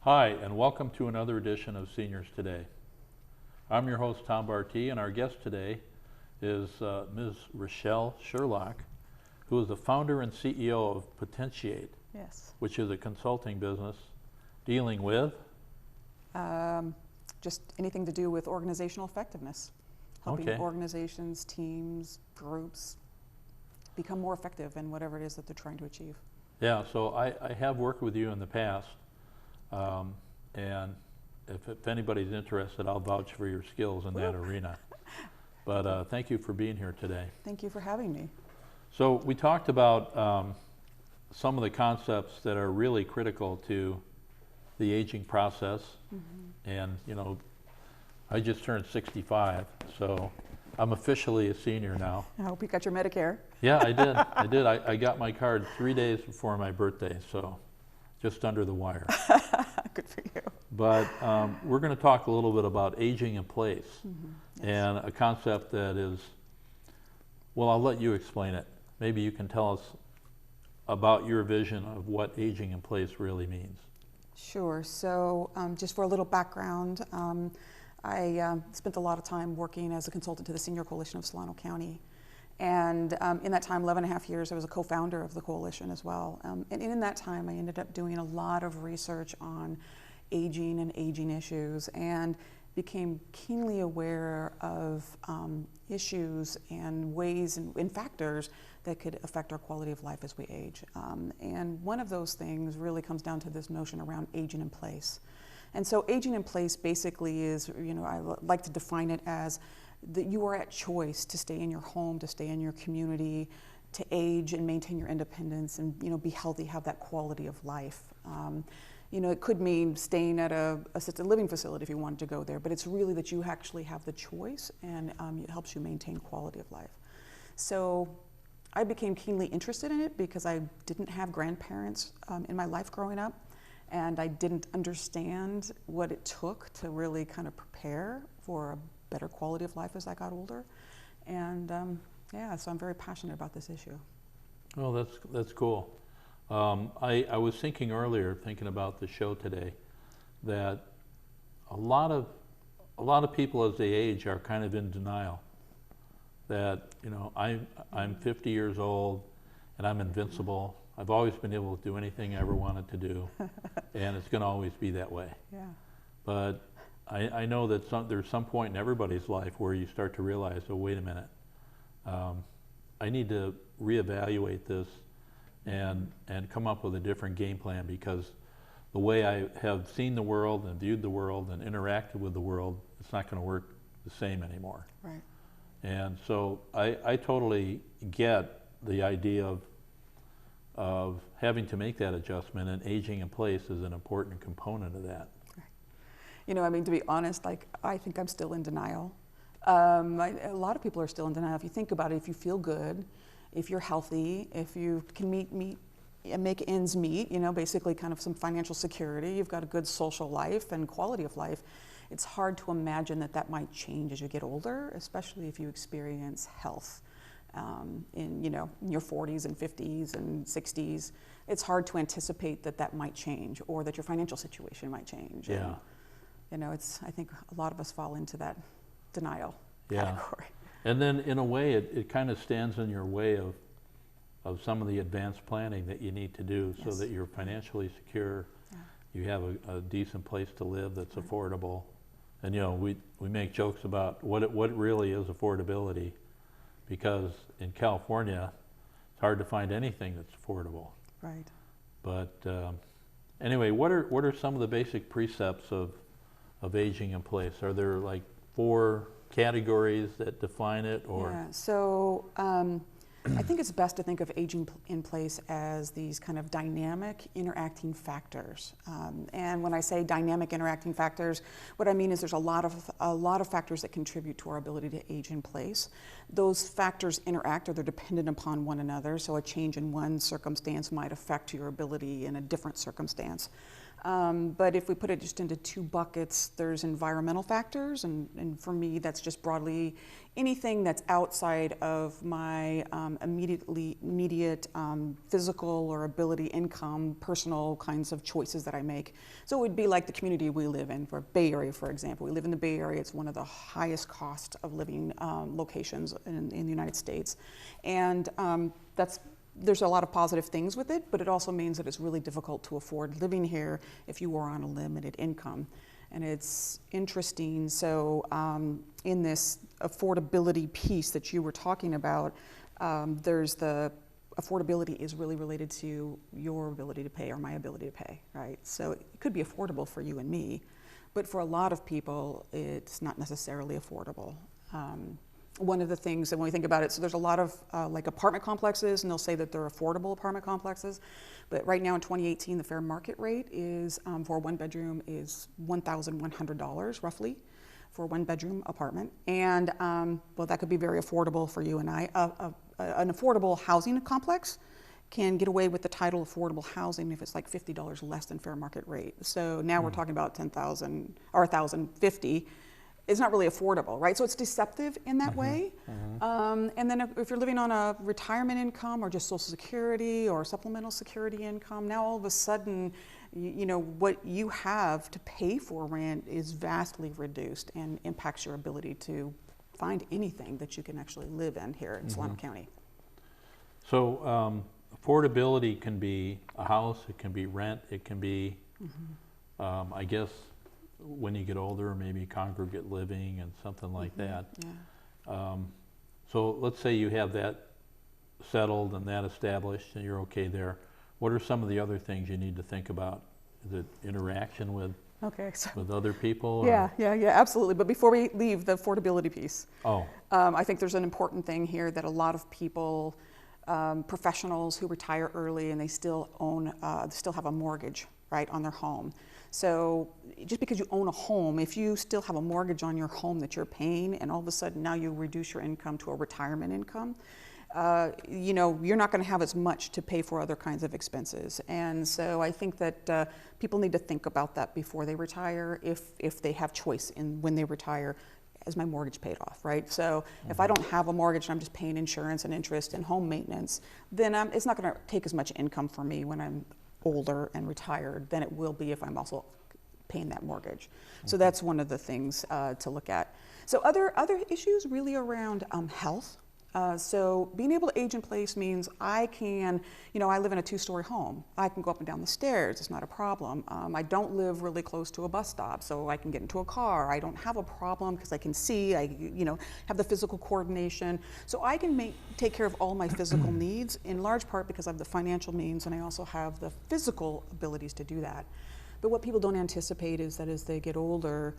Hi, and welcome to another edition of Seniors Today. I'm your host, Tom Bartee, and our guest today is Ms. Rochelle Sherlock, who is the founder and CEO of Potentiate, Yes. which is a consulting business dealing with Just anything to do with organizational effectiveness, helping Okay. organizations, teams, groups become more effective in whatever it is that they're trying to achieve. Yeah, so I have worked with you in the past, and if anybody's interested, I'll vouch for your skills in that arena. But thank you for being here today. Thank you for having me. So we talked about some of the concepts that are really critical to the aging process. And you know, I just turned 65, so I'm officially a senior now. I hope you got your Medicare. Yeah, I did. I got my card 3 days before my birthday, so just under the wire. Good for you. But we're going to talk a little bit about aging in place, Yes. and a concept that is, well, I'll let you explain it. Maybe you can tell us about your vision of what aging in place really means. Sure. So just for a little background, I spent a lot of time working as a consultant to the Senior Coalition of Solano County. And in that time, 11 and a half years, I was a co-founder of the coalition as well. And in that time, I ended up doing a lot of research on aging and aging issues, and became keenly aware of issues and ways and factors that could affect our quality of life as we age. And one of those things really comes down to this notion around aging in place. And so aging in place basically is, you know, I like to define it as that you are at choice to stay in your home, to stay in your community, to age and maintain your independence and, you know, be healthy, have that quality of life. You know, it could mean staying at a assisted living facility if you wanted to go there, but it's really that you actually have the choice, and it helps you maintain quality of life. So I became keenly interested in it because I didn't have grandparents in my life growing up, and I didn't understand what it took to really kind of prepare for a better quality of life as I got older. And yeah, so I'm very passionate about this issue. Oh, that's cool. I was thinking earlier, thinking about the show today, that a lot of people as they age are kind of in denial. That, you know, I'm 50 years old and I'm invincible. I've always been able to do anything I ever wanted to do, and it's going to always be that way. Yeah. But I know that there's some point in everybody's life where you start to realize, oh, wait a minute, I need to reevaluate this and come up with a different game plan, because the way I have seen the world and viewed the world and interacted with the world, it's not going to work the same anymore. Right. And so I totally get the idea of having to make that adjustment, and aging in place is an important component of that. You know, I mean, to be honest, like, I think I'm still in denial. A lot of people are still in denial. If you think about it, if you feel good, if you're healthy, if you can meet and make ends meet, you know, basically kind of some financial security, you've got a good social life and quality of life, it's hard to imagine that that might change as you get older, especially if you experience health in, you know, in your 40s and 50s and 60s. It's hard to anticipate that that might change, or that your financial situation might change. Yeah. And, you know, I think a lot of us fall into that denial Yeah. category. And then in a way, it kind of stands in your way of some of the advanced planning that you need to do, so Yes. that you're financially secure, Yeah. you have a decent place to live that's affordable. And you know, we make jokes about what really is affordability, because in California, it's hard to find anything that's affordable. Right. But anyway, what are some of the basic precepts of aging in place? Are there like 4 categories that define it, or? Yeah, so I think it's best to think of aging in place as these kind of dynamic interacting factors. And when I say dynamic interacting factors, what I mean is there's a lot of factors that contribute to our ability to age in place. Those factors interact, or they're dependent upon one another, so a change in one circumstance might affect your ability in a different circumstance. But if we put it just into two buckets, there's environmental factors, and for me, that's just broadly anything that's outside of my immediate physical or ability, income, personal kinds of choices that I make. So it would be like the community we live in, for Bay Area, for example. We live in the Bay Area. It's one of the highest cost of living locations in the United States. And there's a lot of positive things with it, but it also means that it's really difficult to afford living here if you are on a limited income. And it's interesting, so in this affordability piece that you were talking about, there's the affordability is really related to your ability to pay or my ability to pay, right? So it could be affordable for you and me, but for a lot of people, it's not necessarily affordable. One of the things that when we think about it, so there's a lot of like apartment complexes, and they'll say that they're affordable apartment complexes, but right now in 2018, the fair market rate is for a one bedroom is $1,100 roughly for a one bedroom apartment. And well, that could be very affordable for you and I. An affordable housing complex can get away with the title affordable housing if it's like $50 less than fair market rate. So now we're talking about $10,000 or $1,050. It's not really affordable, right? So it's deceptive in that way. And then if you're living on a retirement income or just Social Security or supplemental security income, now all of a sudden, you know, what you have to pay for rent is vastly reduced and impacts your ability to find anything that you can actually live in here in Solano County. So affordability can be a house, it can be rent, it can be, I guess, when you get older, maybe congregate living and something like that. Yeah. So let's say you have that settled and that established and you're okay there. What are some of the other things you need to think about? Is it interaction with other people? Yeah, absolutely. But before we leave the affordability piece, I think there's an important thing here that a lot of people, professionals who retire early and they still have a mortgage, right, on their home. So just because you own a home, if you still have a mortgage on your home that you're paying and all of a sudden now you reduce your income to a retirement income, you know, you're not going to have as much to pay for other kinds of expenses. And so I think that people need to think about that before they retire, if they have choice in when they retire. Is my mortgage paid off, right? So if I don't have a mortgage and I'm just paying insurance and interest and home maintenance, then it's not going to take as much income for me when I'm older and retired than it will be if I'm also paying that mortgage. So that's one of the things to look at. So other issues really around health. So being able to age in place means I can, you know, I live in a 2-story home. I can go up and down the stairs, it's not a problem. I don't live really close to a bus stop, so I can get into a car. I don't have a problem because I can see, I, you know, have the physical coordination. So I can take care of all my physical needs in large part because I have the financial means and I also have the physical abilities to do that. But what people don't anticipate is that as they get older,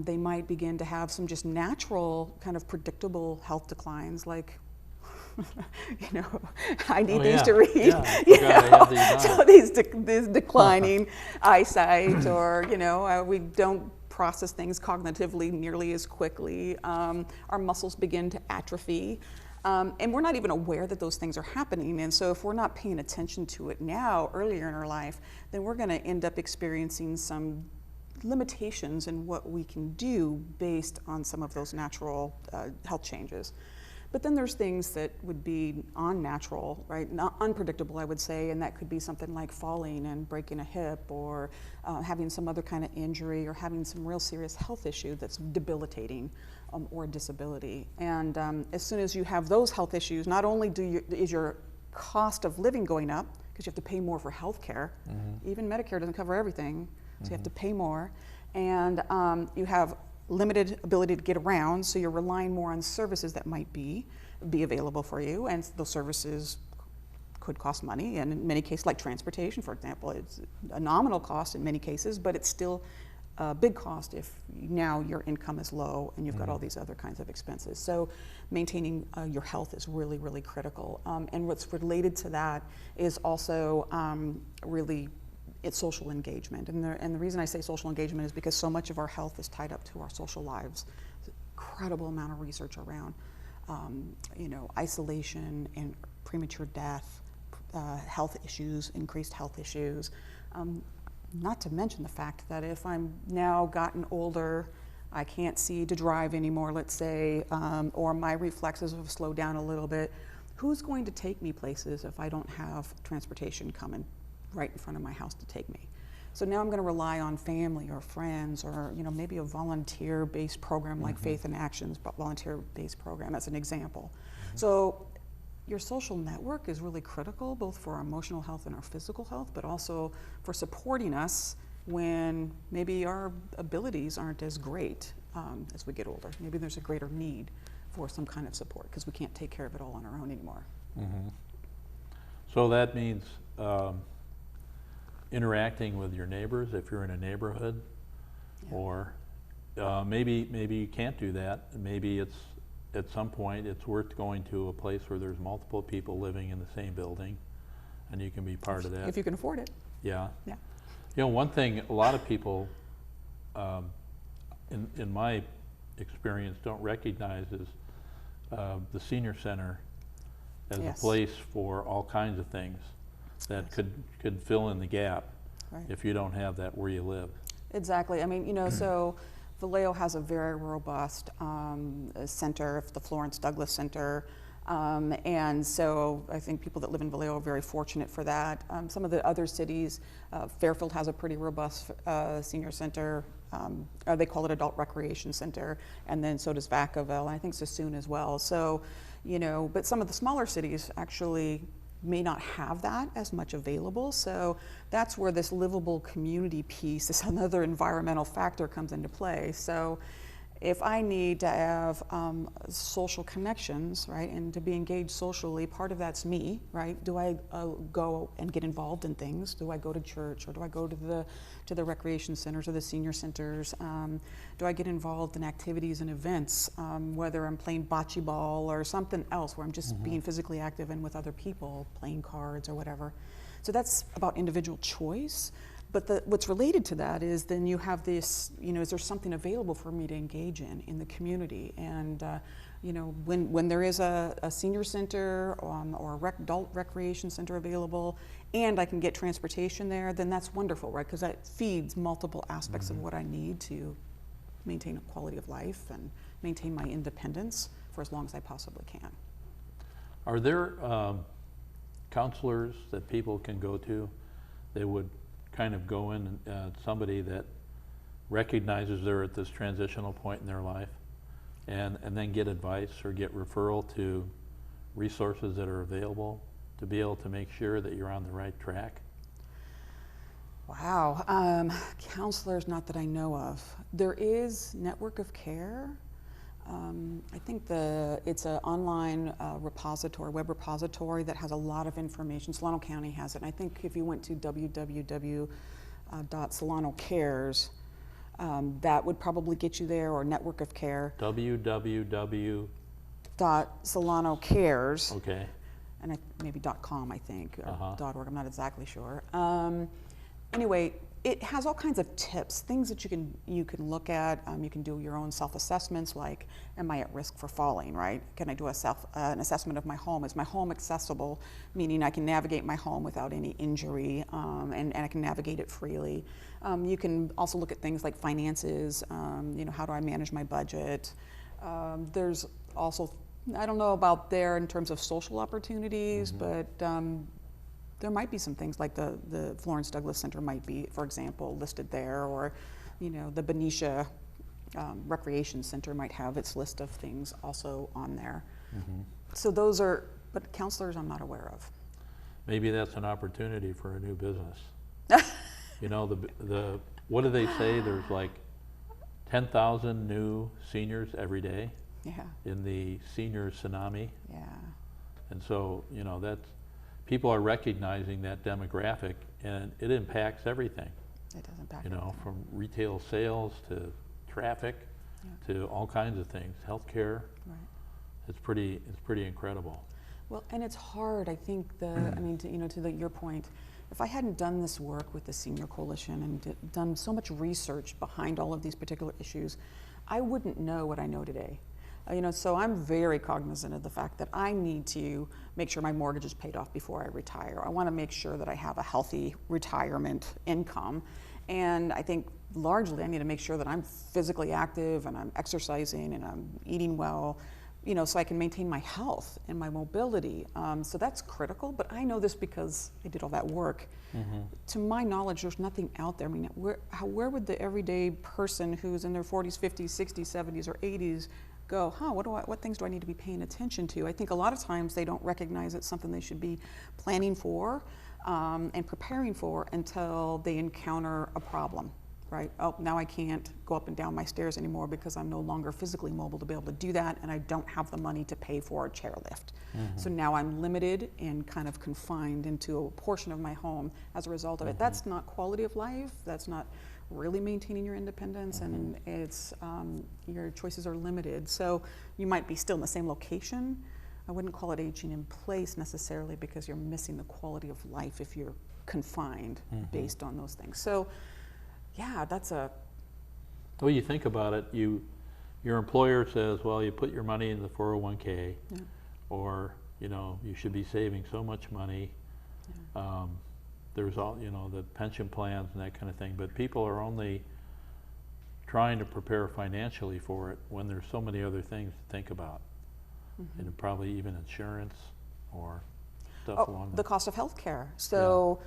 they might begin to have some just natural kind of predictable health declines, like, you know, I need these to read. Yeah, so these declining eyesight, or, you know, we don't process things cognitively nearly as quickly. Our muscles begin to atrophy. And we're not even aware that those things are happening. And so if we're not paying attention to it now, earlier in our life, then we're going to end up experiencing some limitations in what we can do based on some of those natural health changes. But then there's things that would be unnatural, right? Not unpredictable, I would say, and that could be something like falling and breaking a hip, or having some other kind of injury, or having some real serious health issue that's debilitating, or a disability. And as soon as you have those health issues, not only is your cost of living going up, because you have to pay more for health care, even Medicare doesn't cover everything, so you have to pay more, and you have limited ability to get around, so you're relying more on services that might be available for you, and those services could cost money, and in many cases, like transportation, for example, it's a nominal cost in many cases, but it's still a big cost if now your income is low and you've got all these other kinds of expenses. So maintaining your health is really, really critical. And what's related to that is also really it's social engagement. And the reason I say social engagement is because so much of our health is tied up to our social lives. There's an incredible amount of research around you know, isolation and premature death, health issues, increased health issues. Not to mention the fact that if I'm now gotten older, I can't see to drive anymore, let's say, or my reflexes have slowed down a little bit, who's going to take me places if I don't have transportation coming right in front of my house to take me? So now I'm going to rely on family or friends, or maybe a volunteer-based program like Faith in Action's volunteer-based program as an example. So your social network is really critical, both for our emotional health and our physical health, but also for supporting us when maybe our abilities aren't as great as we get older. Maybe there's a greater need for some kind of support because we can't take care of it all on our own anymore. So that means interacting with your neighbors if you're in a neighborhood, or maybe you can't do that. Maybe it's at some point it's worth going to a place where there's multiple people living in the same building, and you can be part of that. If you can afford it. Yeah. Yeah. One thing a lot of people, in my experience, don't recognize is the senior center as a place for all kinds of things that could fill in the gap if you don't have that where you live. Exactly. I mean, so Vallejo has a very robust center, the Florence Douglass Center, and so I think people that live in Vallejo are very fortunate for that. Some of the other cities, Fairfield has a pretty robust senior center. They call it Adult Recreation Center, and then so does Vacaville, and I think Sassoon as well. So, but some of the smaller cities actually may not have that as much available. So that's where this livable community piece, this another environmental factor, comes into play. So if I need to have social connections, right, and to be engaged socially, part of that's me, right? Do I go and get involved in things? Do I go to church, or do I go to the recreation centers or the senior centers? Do I get involved in activities and events, whether I'm playing bocce ball or something else where I'm just being physically active and with other people, playing cards or whatever? So that's about individual choice. But what's related to that is then you have this, is there something available for me to engage in the community? And, when there is a senior center or adult recreation center available, and I can get transportation there, then that's wonderful, right? Because that feeds multiple aspects of what I need to maintain a quality of life and maintain my independence for as long as I possibly can. Are there counselors that people can go to that would kind of go in, somebody that recognizes they're at this transitional point in their life, and then get advice or get referral to resources that are available to be able to make sure that you're on the right track? Wow, counselors, not that I know of. There is Network of Care. I think it's an online web repository that has a lot of information. Solano County has it. And I think if you went to www.solanocares, that would probably get you there, or Network of Care. www.solanocares. Okay. And maybe .com, I think, or .org. I'm not exactly sure. Anyway, it has all kinds of tips, things that you can look at. You can do your own self-assessments, like, am I at risk for falling, right? Can I do an assessment of my home? Is my home accessible, meaning I can navigate my home without any injury, and I can navigate it freely. You can also look at things like finances, how do I manage my budget? There's also, I don't know about there in terms of social opportunities, but there might be some things like the Florence Douglass Center might be, for example, listed there, or the Benicia Recreation Center might have its list of things also on there. So those are, but counselors I'm not aware of. Maybe that's an opportunity for a new business. What do they say? There's like 10,000 new seniors every day in the senior tsunami. Yeah. And so, that's, people are recognizing that demographic, and it impacts everything. It does impact everything. From retail sales to traffic to all kinds of things, healthcare. Right. It's pretty incredible. Well, and it's hard. I think your point, if I hadn't done this work with the Senior Coalition and done so much research behind all of these particular issues, I wouldn't know what I know today. So I'm very cognizant of the fact that I need to make sure my mortgage is paid off before I retire. I want to make sure that I have a healthy retirement income. And I think largely I need to make sure that I'm physically active and I'm exercising and I'm eating well, you know, so I can maintain my health and my mobility. So that's critical, but I know this because I did all that work. To my knowledge, there's nothing out there. I mean, where would the everyday person who's in their 40s, 50s, 60s, 70s, or 80s go, what things do I need to be paying attention to? I think a lot of times they don't recognize it's something they should be planning for and preparing for until they encounter a problem, right? Oh, now I can't go up and down my stairs anymore because I'm no longer physically mobile to be able to do that, and I don't have the money to pay for a chairlift. So now I'm limited and kind of confined into a portion of my home as a result of it. That's not quality of life. That's not really maintaining your independence, and it's your choices are limited. So you might be still in the same location. I wouldn't call it aging in place necessarily, because you're missing the quality of life if you're confined based on those things. So yeah, that's a... Well, you think about it, your employer says, well, you put your money in the 401k, or, you know, you should be saving so much money. There's all, you know, the pension plans and that kind of thing, but people are only trying to prepare financially for it when there's so many other things to think about. And probably even insurance or stuff along the cost of health care. So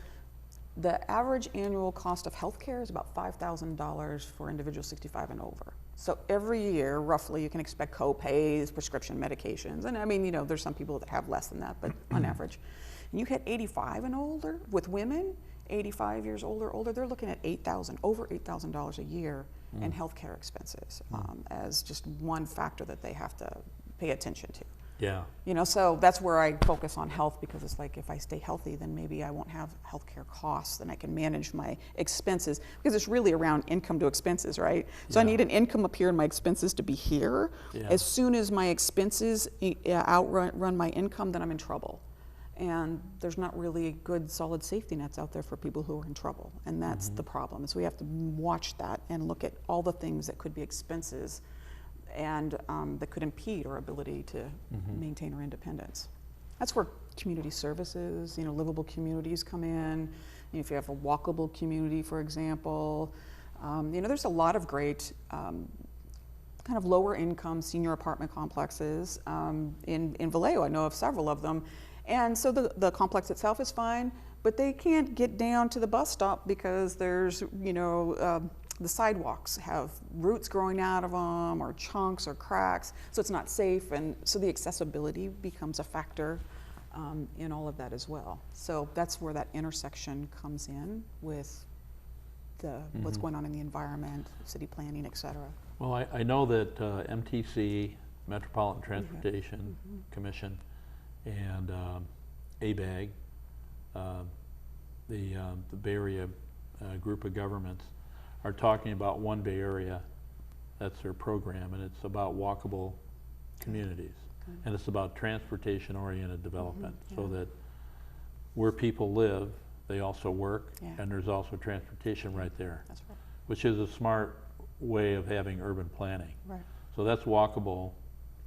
the average annual cost of health care is about $5,000 for individuals 65 and over. So every year, roughly, you can expect co-pays, prescription medications, and I mean, you know, there's some people that have less than that, but on average. And you hit 85 and older, with women, 85 years older, they're looking at over $8,000 a year in healthcare expenses as just one factor that they have to pay attention to. Yeah. You know, so that's where I focus on health, because it's like, if I stay healthy, then maybe I won't have healthcare costs, and I can manage my expenses, because it's really around income to expenses, right? So I need an income up here and my expenses to be here. As soon as my expenses outrun my income, then I'm in trouble. And there's not really good solid safety nets out there for people who are in trouble. And that's the problem. So we have to watch that and look at all the things that could be expenses and that could impede our ability to maintain our independence. That's where community services, you know, livable communities come in. You know, if you have a walkable community, for example, you know, there's a lot of great kind of lower income senior apartment complexes in Vallejo. I know of several of them. And so the complex itself is fine, but they can't get down to the bus stop because there's, you know, the sidewalks have roots growing out of them, or chunks or cracks, so it's not safe, and so the accessibility becomes a factor in all of that as well. So that's where that intersection comes in with what's going on in the environment, city planning, et cetera. Well, I know that MTC, Metropolitan Transportation Commission, and ABAG, the Bay Area group of governments, are talking about One Bay Area. That's their program, and it's about walkable communities. And it's about transportation-oriented development, so that where people live, they also work, and there's also transportation right there. That's right. Which is a smart way of having urban planning. Right. So that's walkable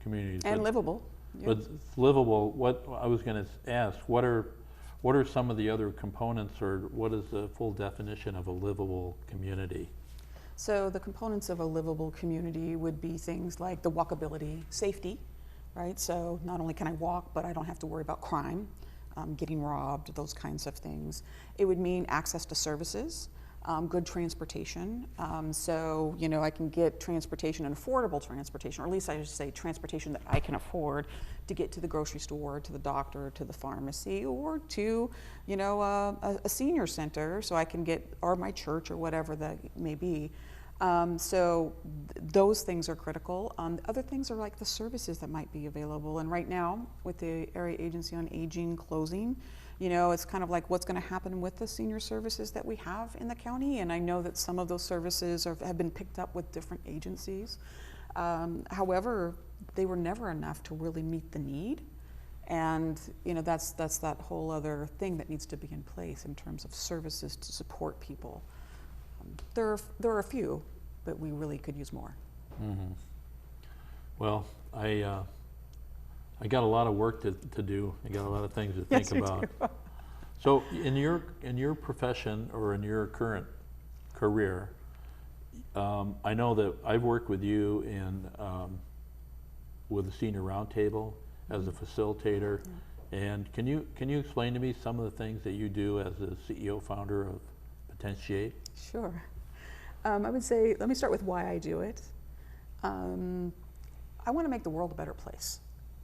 communities. And livable. But livable, what I was going to ask, what are some of the other components, or what is the full definition of a livable community? So the components of a livable community would be things like the walkability, safety, right? So not only can I walk, but I don't have to worry about crime, getting robbed, those kinds of things. It would mean access to services, good transportation. So, you know, I can get transportation and affordable transportation, or at least I should say transportation that I can afford to get to the grocery store, to the doctor, to the pharmacy, or to, you know, a senior center, so I can get, or my church, or whatever that may be. So those things are critical. Other things are like the services that might be available. And right now, with the Area Agency on Aging closing, you know, it's kind of like what's going to happen with the senior services that we have in the county. And I know that some of those services have been picked up with different agencies. However, they were never enough to really meet the need. And, you know, that's that whole other thing that needs to be in place in terms of services to support people. There are a few, but we really could use more. Well, I got a lot of work to do. I got a lot of things to think about. So in your profession, or in your current career, I know that I've worked with you in with the Senior Roundtable as a facilitator. And can you explain to me some of the things that you do as the CEO founder of Potentiate? Sure. I would say, let me start with why I do it. I want to make the world a better place.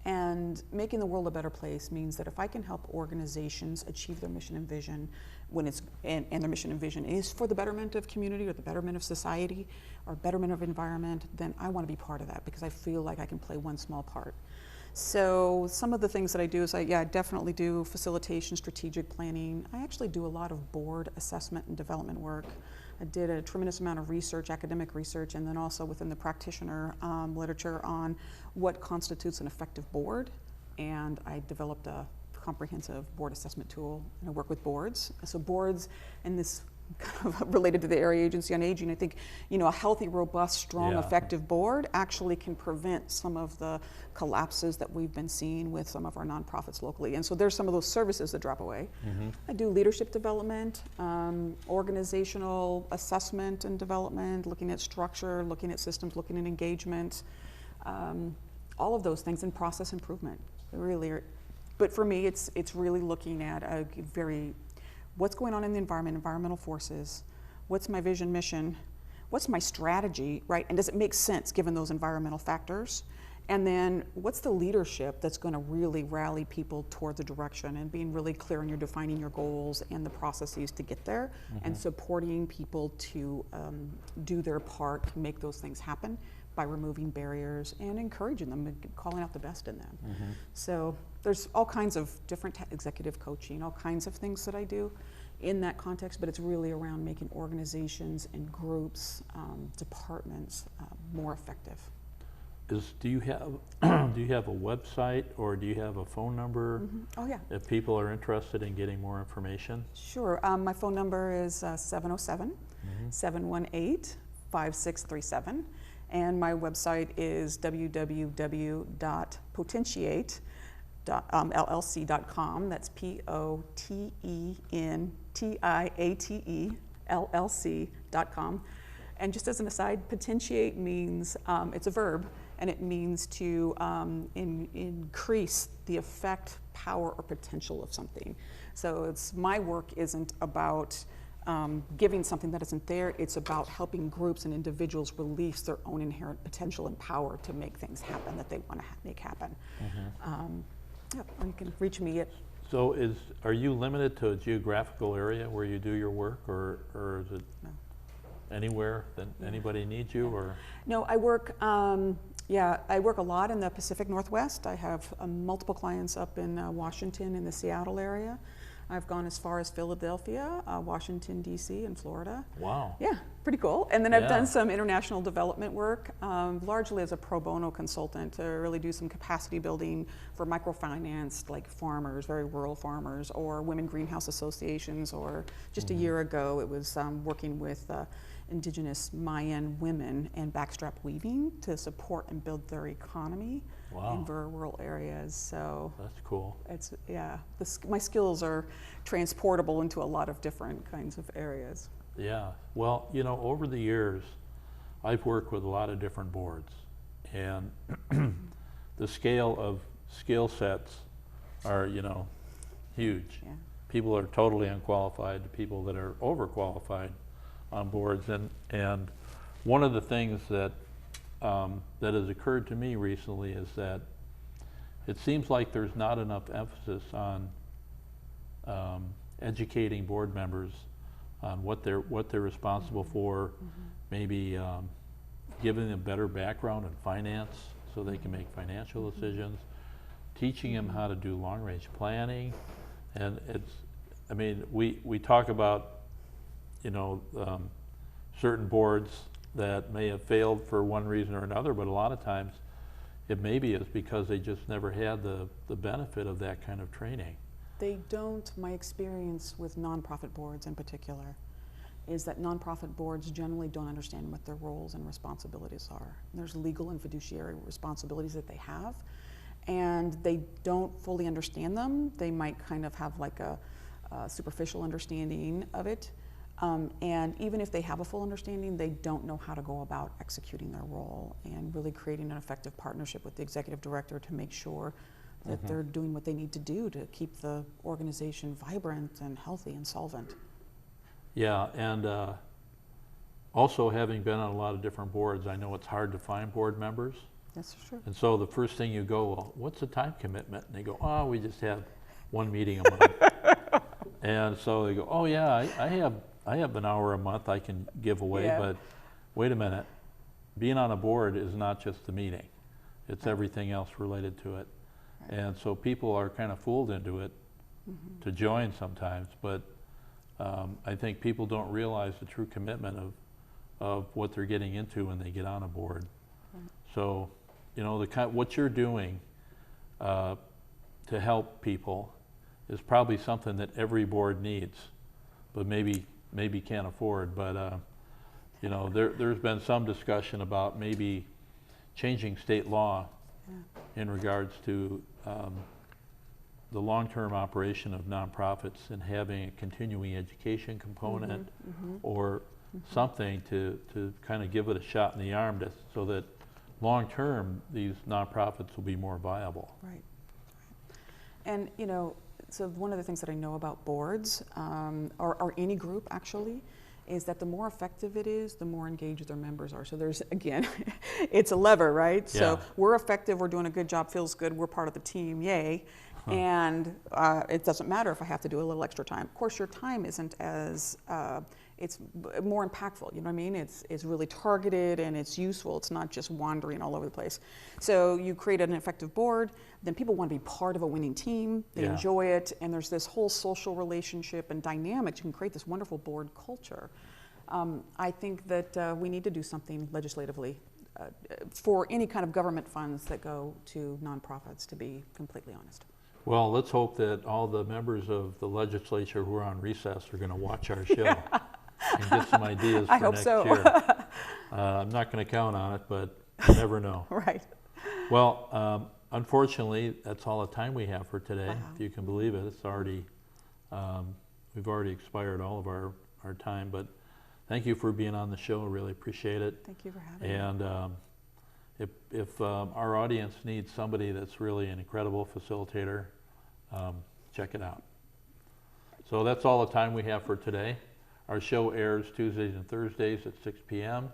And making the world a better place means that if I can help organizations achieve their mission and vision, and their mission and vision is for the betterment of community or the betterment of society or betterment of environment, then I want to be part of that because I feel like I can play one small part. So some of the things that I do is I definitely do facilitation, strategic planning. I actually do a lot of board assessment and development work. I did a tremendous amount of research, academic research, and then also within the practitioner literature on what constitutes an effective board. And I developed a comprehensive board assessment tool, and I work with boards. So boards, and this kind of related to the Area Agency on Aging, I think, a healthy, robust, strong, effective board actually can prevent some of the collapses that we've been seeing with some of our nonprofits locally. And so there's some of those services that drop away. I do leadership development, organizational assessment and development, looking at structure, looking at systems, looking at engagement, all of those things, and process improvement. Really are, but for me, it's really looking at a what's going on in the environment, environmental forces, what's my vision, mission, what's my strategy, right? And does it make sense given those environmental factors? And then what's the leadership that's going to really rally people toward the direction, and being really clear in your defining your goals and the processes to get there, and supporting people to do their part to make those things happen by removing barriers and encouraging them and calling out the best in them. So there's all kinds of different executive coaching, all kinds of things that I do in that context, but it's really around making organizations and groups, departments more effective. Do you have a website, or do you have a phone number? Oh yeah. If people are interested in getting more information? Sure. My phone number is 707-718-5637. And my website is www.potentiate.llc.com. That's POTENTIATE.LLC.com. And just as an aside, potentiate means, it's a verb, and it means to increase the effect, power, or potential of something. So my work isn't about giving something that isn't there. It's about helping groups and individuals release their own inherent potential and power to make things happen that they want to make happen. Or you can reach me at. So are you limited to a geographical area where you do your work, or is it anywhere that anybody needs you? Or No, I work. I work a lot in the Pacific Northwest. I have multiple clients up in Washington, in the Seattle area. I've gone as far as Philadelphia, Washington, D.C., and Florida. Wow. Yeah, pretty cool. And then I've done some international development work, largely as a pro bono consultant to really do some capacity building for microfinance, like farmers, very rural farmers, or women greenhouse associations, or just a year ago it was working with indigenous Mayan women and backstrap weaving to support and build their economy in very rural areas. So that's cool. It's my skills are transportable into a lot of different kinds of areas. Yeah. Well, over the years, I've worked with a lot of different boards, and the scale of skill sets are, huge. Yeah. People are totally unqualified to people that are overqualified on boards, and one of the things that that has occurred to me recently is that it seems like there's not enough emphasis on educating board members on what they're responsible for, maybe giving them better background in finance so they can make financial decisions, teaching them how to do long-range planning, and we talk about certain boards that may have failed for one reason or another, but a lot of times it maybe is because they just never had the benefit of that kind of training. They don't. My experience with nonprofit boards in particular is that nonprofit boards generally don't understand what their roles and responsibilities are. There's legal and fiduciary responsibilities that they have, and they don't fully understand them. They might kind of have like a superficial understanding of it. And even if they have a full understanding, they don't know how to go about executing their role and really creating an effective partnership with the executive director to make sure that they're doing what they need to do to keep the organization vibrant and healthy and solvent. Yeah, and also having been on a lot of different boards, I know it's hard to find board members. That's true. And so the first thing you go, well, what's the time commitment? And they go, oh, we just have one meeting a month. And so they go, oh yeah, I have an hour a month I can give away, Yeah. but wait a minute, being on a board is not just the meeting. It's everything else related to it. Right. And so people are kind of fooled into it to join sometimes, but I think people don't realize the true commitment of what they're getting into when they get on a board. Right. So, you know, what you're doing to help people is probably something that every board needs, but maybe can't afford. But you know, there's been some discussion about maybe changing state law in regards to the long-term operation of nonprofits and having a continuing education component or something to kind of give it a shot in the arm so that long-term these nonprofits will be more viable. Right. And you know, so one of the things that I know about boards, or any group actually, is that the more effective it is, the more engaged their members are. So there's, again, it's a lever, right? Yeah. So we're effective, we're doing a good job, feels good, we're part of the team, yay. And it doesn't matter if I have to do a little extra time. Of course, your time isn't as, it's more impactful, you know what I mean? It's really targeted and it's useful. It's not just wandering all over the place. So you create an effective board, then people want to be part of a winning team, they enjoy it, and there's this whole social relationship and dynamic. You can create this wonderful board culture. I think that we need to do something legislatively for any kind of government funds that go to nonprofits, to be completely honest. Well, let's hope that all the members of the legislature who are on recess are going to watch our show and get some ideas for I hope next so. year. I'm not going to count on it, but you never know. Right. Well, unfortunately, that's all the time we have for today. Wow. If you can believe it, it's already we've already expired all of our time. But thank you for being on the show. Really appreciate it. Thank you for having me. And if our audience needs somebody that's really an incredible facilitator, check it out. So that's all the time we have for today. Our show airs Tuesdays and Thursdays at 6 p.m.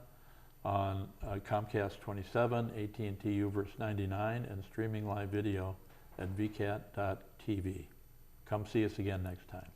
on Comcast 27, AT&T UVerse 99, and streaming live video at vcat.tv. Come see us again next time.